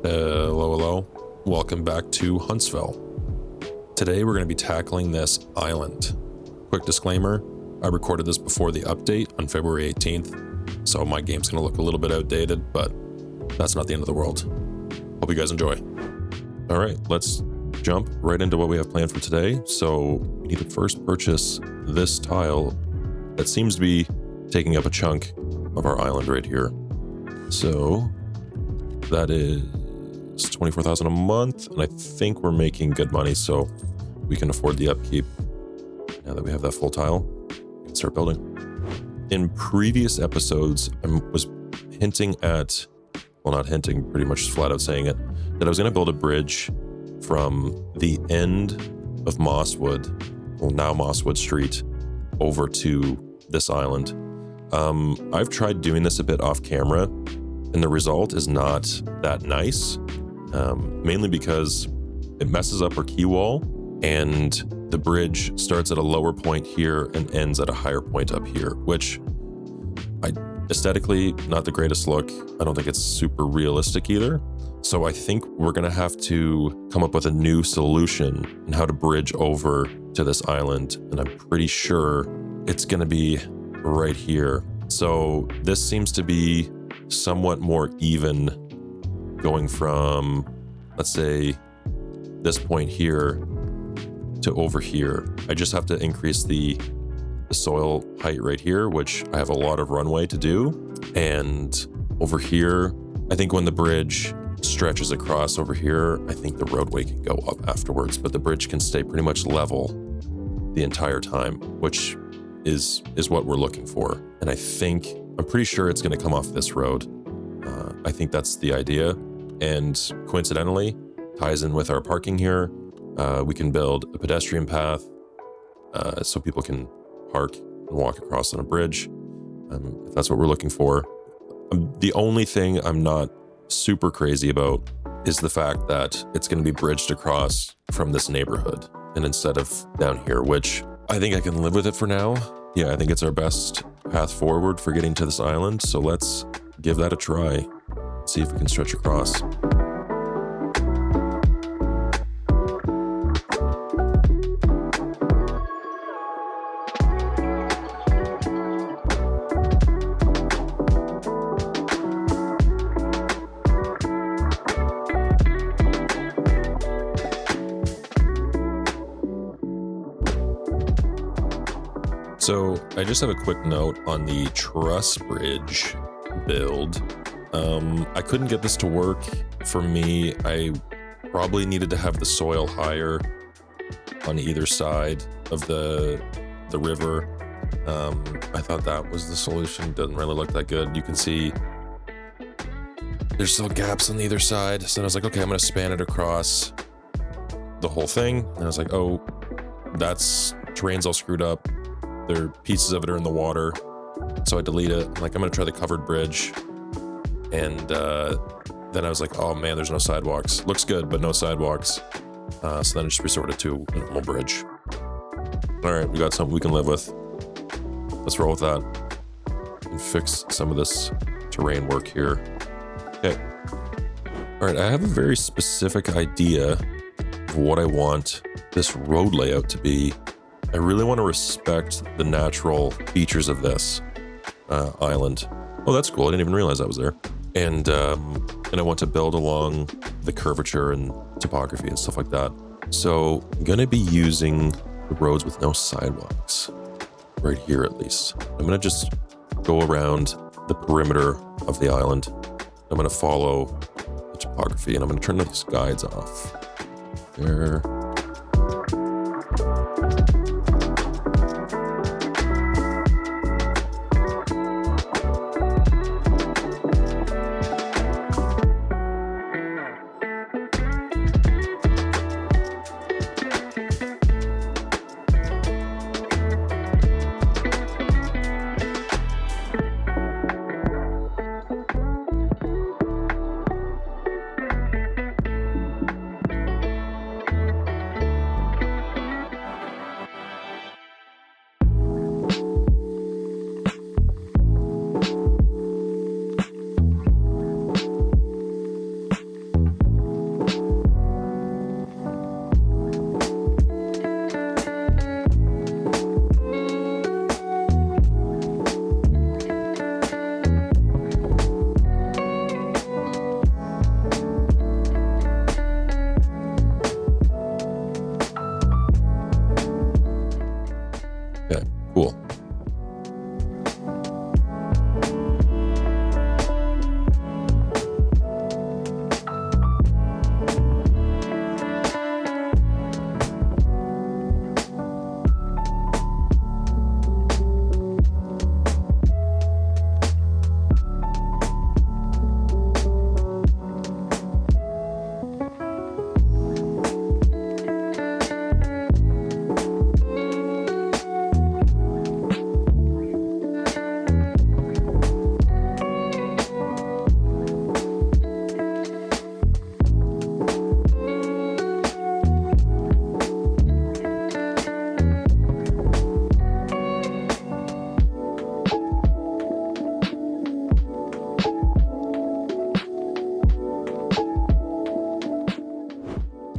Hello. Welcome back to Huntsville. Today we're going to be tackling this island. Quick disclaimer, I recorded this before the update on February 18th, so my game's going to look a little bit outdated, but that's not the end of the world. Hope you guys enjoy. All right, let's jump right into what we have planned for today. So we need to first purchase this tile that seems to be taking up a chunk of our island right here. So that is 24,000 a month, and I think we're making good money, so we can afford the upkeep. Now that we have that full tile, we can start building. In previous episodes, I was hinting at, well, not hinting, pretty much flat out saying it, that I was going to build a bridge from the end of Mosswood, well, now Mosswood Street, over to this island. I've tried doing this a bit off camera, and the result is not that nice. Mainly because it messes up our quay wall, and the bridge starts at a lower point here and ends at a higher point up here, which aesthetically, not the greatest look. I don't think it's super realistic either. So I think we're going to have to come up with a new solution on how to bridge over to this island. And I'm pretty sure it's going to be right here. So this seems to be somewhat more even, going from, let's say, this point here to over here. I just have to increase the soil height right here, which I have a lot of runway to do. And over here, I think when the bridge stretches across over here, I think the roadway can go up afterwards, but the bridge can stay pretty much level the entire time, which is what we're looking for. And I'm pretty sure it's going to come off this road. I think that's the idea. And coincidentally, ties in with our parking here. We can build a pedestrian path so people can park and walk across on a bridge, if that's what we're looking for. The only thing I'm not super crazy about is the fact that it's going to be bridged across from this neighborhood and instead of down here, which I think I can live with it for now. Yeah, I think it's our best path forward for getting to this island. So let's give that a try. See if we can stretch across. So I just have a quick note on the truss bridge build. I couldn't get this to work for me. I probably needed to have the soil higher on either side of the river. I thought that was the solution. Doesn't really look that good. You can see there's still gaps on either side. So I was like, okay, I'm going to span it across the whole thing. And I was like, oh, terrain's all screwed up. Pieces of it are in the water. So I delete it. I'm like, I'm going to try the covered bridge. And then I was like, oh man, there's no sidewalks. Looks good, but no sidewalks. So then I just resorted to a normal bridge. All right, we got something we can live with. Let's roll with that and fix some of this terrain work here. Okay. All right, I have a very specific idea of what I want this road layout to be. I really want to respect the natural features of this island. Oh, that's cool. I didn't even realize that was there. And I want to build along the curvature and topography and stuff like that. So I'm going to be using the roads with no sidewalks right here, at least. I'm going to just go around the perimeter of the island. I'm going to follow the topography, and I'm going to turn these guides off. There.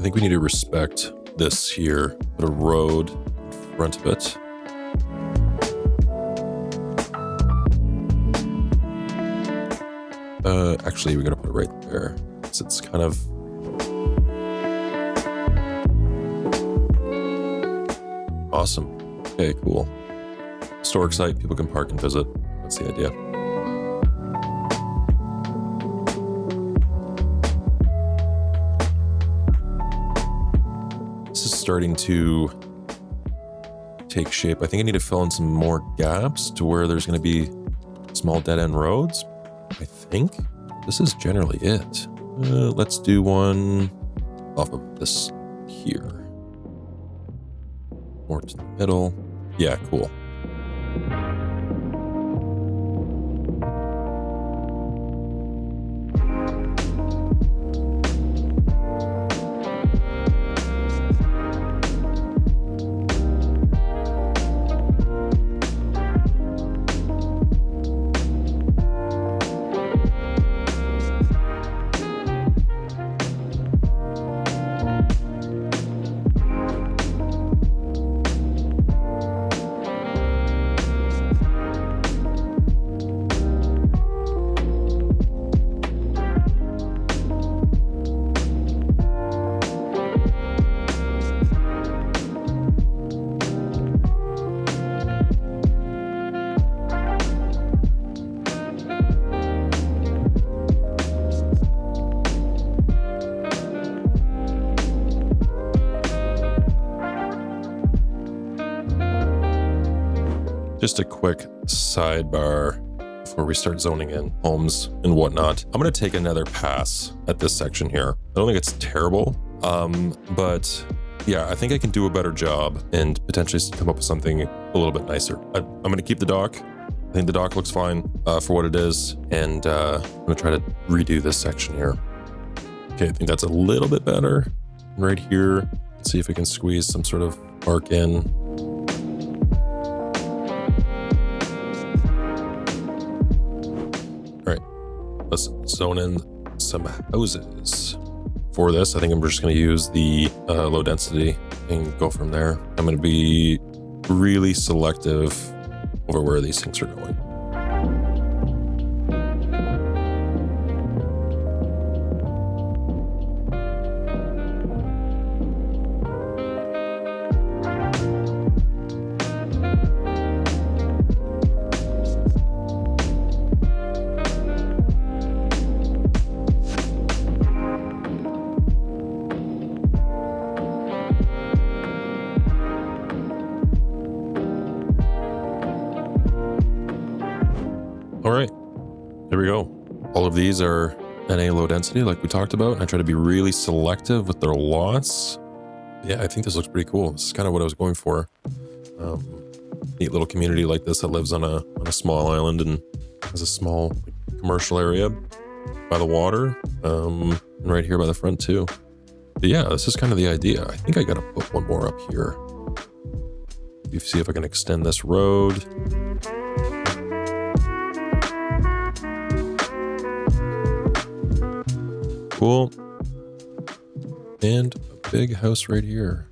I think we need to respect this here. Put a road in front of it. Actually, we're gonna put it right there. So it's kind of... Awesome. Okay, cool. Historic site, people can park and visit. That's the idea. This is starting to take shape. I think I need to fill in some more gaps to where there's going to be small dead-end roads. I think this is generally it. Let's do one off of this here. More to the middle. Yeah, cool. Just a quick sidebar before we start zoning in homes and whatnot. I'm going to take another pass at this section here. I don't think it's terrible, but yeah, I think I can do a better job and potentially come up with something a little bit nicer. I'm going to keep the dock. I think the dock looks fine for what it is, and I'm going to try to redo this section here. Okay, I think that's a little bit better. Right here, let's see if we can squeeze some sort of arc in. Let's zone in some houses. For this, I think I'm just going to use the low density and go from there. I'm going to be really selective over where these things are going. All right, there we go. All of these are NA low density like we talked about. I try to be really selective with their lots. Yeah, I think this looks pretty cool. This is kind of what I was going for. Neat little community like this that lives on a small island and has a small commercial area by the water, and right here by the front too. But yeah, this is kind of the idea. I think I gotta put one more up here. You see if I can extend this road. Cool. And a big house right here.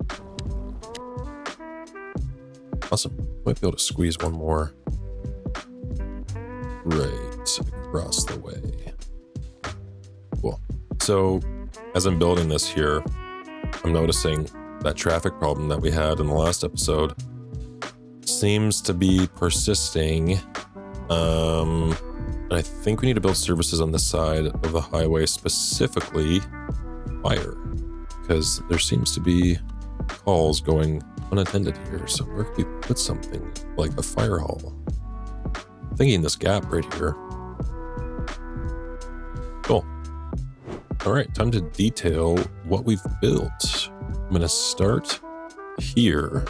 Awesome. Might be able to squeeze one more right across the way. Cool. So as I'm building this here, I'm noticing that traffic problem that we had in the last episode seems to be persisting. I think we need to build services on this side of the highway, specifically fire, because there seems to be calls going unattended here. So where could we put something like a fire hall? I'm thinking this gap right here. Cool. All right, time to detail what we've built. I'm going to start here.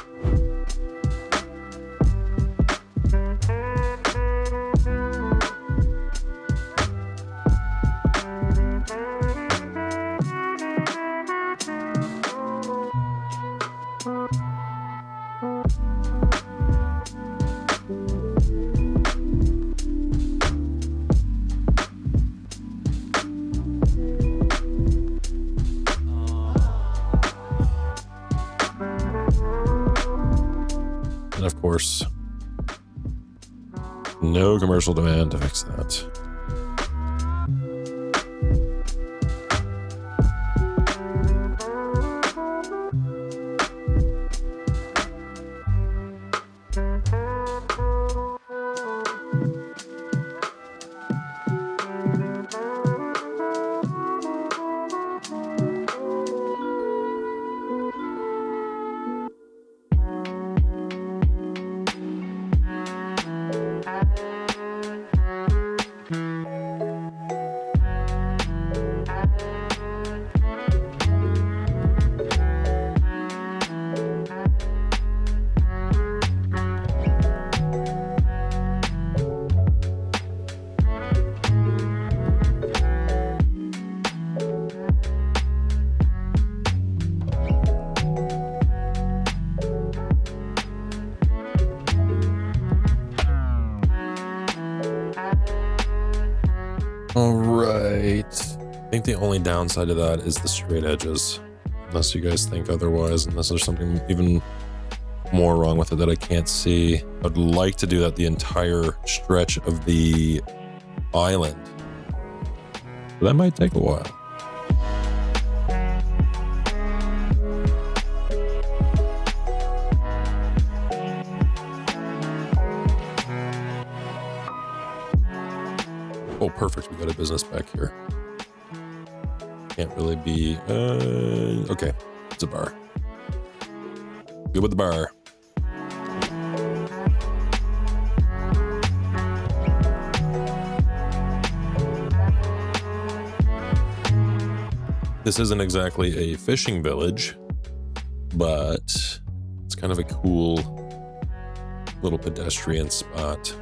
of course. No commercial demand to fix that. All right. I think the only downside to that is the straight edges. Unless you guys think otherwise, unless there's something even more wrong with it that I can't see. I'd like to do that the entire stretch of the island. But that might take a while. Oh, perfect. We got a business back here. Can't really be... okay. It's a bar. Good with the bar. This isn't exactly a fishing village, but it's kind of a cool little pedestrian spot.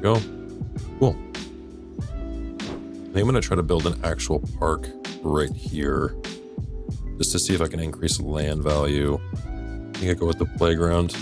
Go. Cool. I think I'm going to try to build an actual park right here just to see if I can increase land value. I think I go with the playground.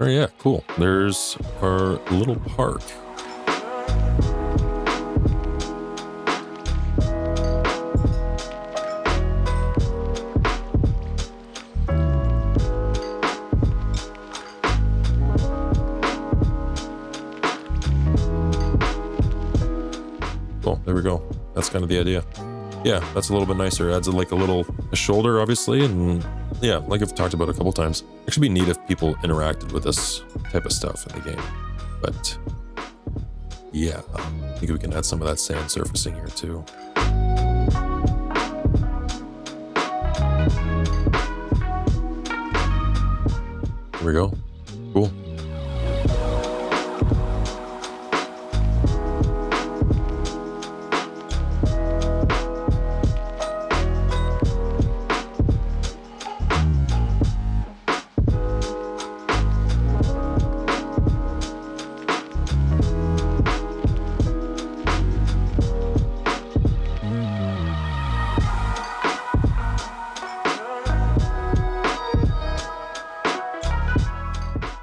Oh yeah, cool. There's our little park. Cool, there we go. That's kind of the idea. Yeah, that's a little bit nicer. Adds like a shoulder, obviously, and yeah, like I've talked about a couple times. It should be neat if people interacted with this type of stuff in the game. But yeah, I think we can add some of that sand surfacing here too. There we go. Cool.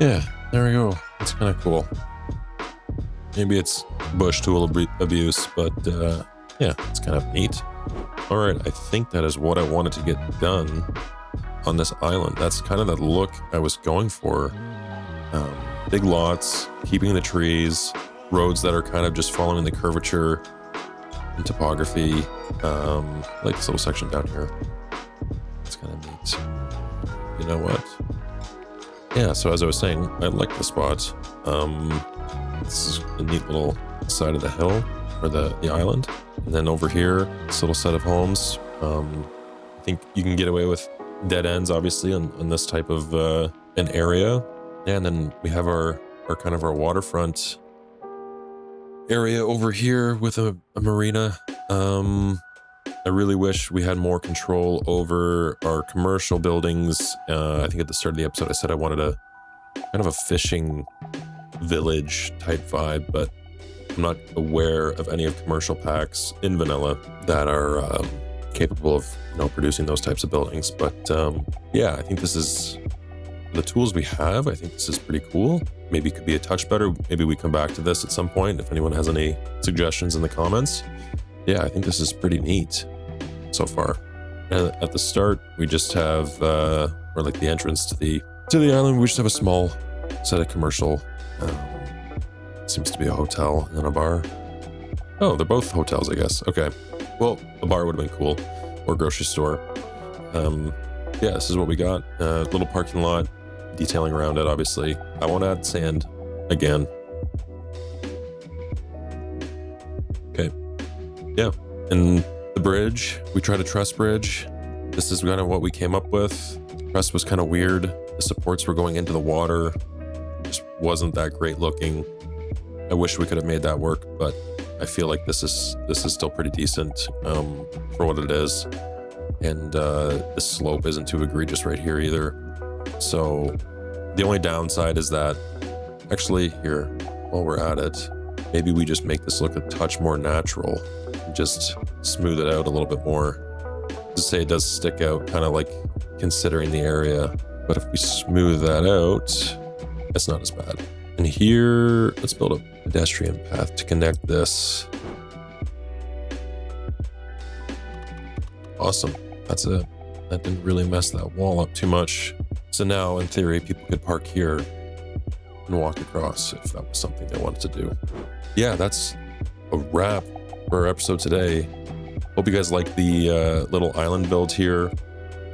Yeah, there we go. That's kind of cool. Maybe it's bush tool abuse, but yeah, it's kind of neat. All right, I think that is what I wanted to get done on this island. That's kind of the look I was going for. Big lots, keeping the trees, roads that are kind of just following the curvature and topography. Like this little section down here. It's kind of neat. You know what? Yeah, so as I was saying, I like the spot. This is a neat little side of the hill, or the island. And then over here, this little set of homes. I think you can get away with dead ends, obviously, on this type of an area. And then we have our kind of our waterfront area over here with a marina. I really wish we had more control over our commercial buildings. I think at the start of the episode, I said I wanted a kind of a fishing village type vibe, but I'm not aware of any of commercial packs in vanilla that are capable of, producing those types of buildings. But yeah, I think this is the tools we have. I think this is pretty cool. Maybe it could be a touch better. Maybe we come back to this at some point if anyone has any suggestions in the comments. Yeah, I think this is pretty neat so far. And at the start, we just have, or like the entrance to the island, we just have a small set of commercial. Seems to be a hotel and a bar. Oh, they're both hotels, I guess. Okay. Well, a bar would have been cool, or grocery store. Yeah, this is what we got. Little parking lot, detailing around it, obviously. I want to add sand again. Okay. Yeah. And the bridge, we tried a truss bridge. This is kind of what we came up with. The truss was kind of weird. The supports were going into the water. Just wasn't that great looking. I wish we could have made that work, but I feel like this is still pretty decent for what it is. And the slope isn't too egregious right here either. So the only downside is that, actually here, while we're at it, maybe we just make this look a touch more natural. Just smooth it out a little bit more. To say it does stick out, kind of like considering the area. But if we smooth that out, it's not as bad. And here, let's build a pedestrian path to connect this. Awesome. That's it. That didn't really mess that wall up too much. So now, in theory, people could park here and walk across if that was something they wanted to do. Yeah, that's a wrap for our episode today. Hope you guys like the little island build here.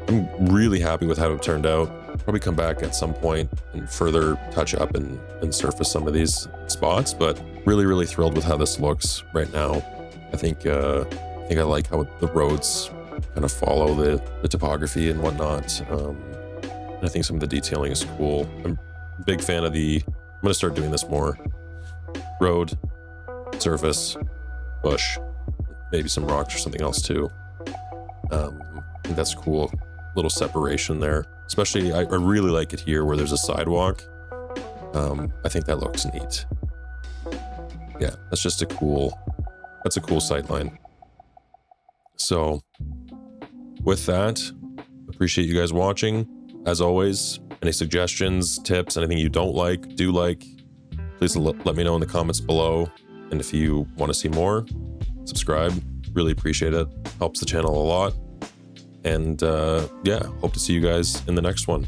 I'm really happy with how it turned out. Probably come back at some point and further touch up and surface some of these spots, but really thrilled with how this looks right now. I think I like how the roads kind of follow the topography and whatnot. And I think some of the detailing is cool. I'm a big fan of I'm gonna start doing this more. Road, surface, bush, maybe some rocks or something else too. I think that's cool. Little separation there. Especially, I really like it here where there's a sidewalk. I think that looks neat. Yeah, that's just a cool sight line. So with that, appreciate you guys watching. As always, Any suggestions, tips, anything you don't like, do like, please let me know in the comments below. And if you want to see more, subscribe. Really appreciate it. Helps the channel a lot. And yeah, hope to see you guys in the next one.